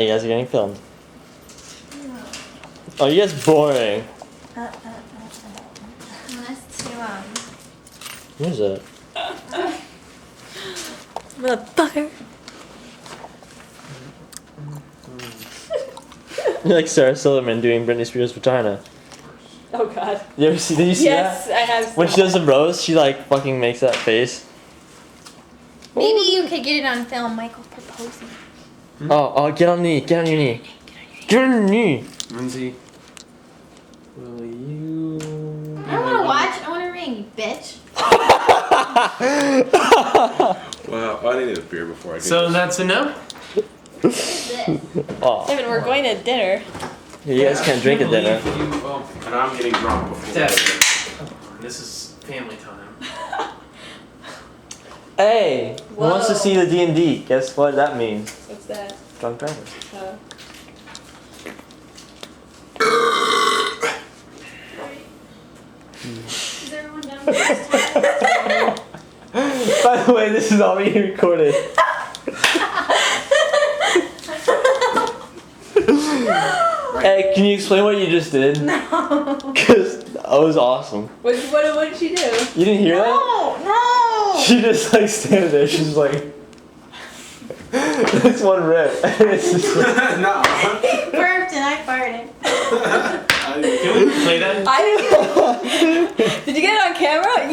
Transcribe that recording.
You guys are getting filmed. Oh, you guys boring. That's too, What is that? Motherfucker. You're like Sarah Silverman doing Britney Spears' vagina. Oh god. Did you see Yes, that? I have seen When she does the roast, she like fucking makes that face. Maybe you could get it on film, Michael proposing. Oh, get on your knee. Get on your knee. Get on your knee. Lindsay, will you... I don't want to watch. I want to ring, you bitch. Wow, I needed a beer before I did So this. that's a no? Oh, David, we're going to dinner. you guys can't drink at dinner. And I'm getting drunk before. Dad, this is family time. Hey, who wants to Whoa. see the D&D? Guess what that means? What's that? Drunk drivers. Is everyone done with this? By the way, this is all being recorded. Hey, can you explain what you just did? No. Cause that was awesome. What did she do? You didn't hear that? No. She just like standing there. She's like, this one rip. It's just like, No. He burped and I farted. Can we play that? I didn't. Did you get it on camera?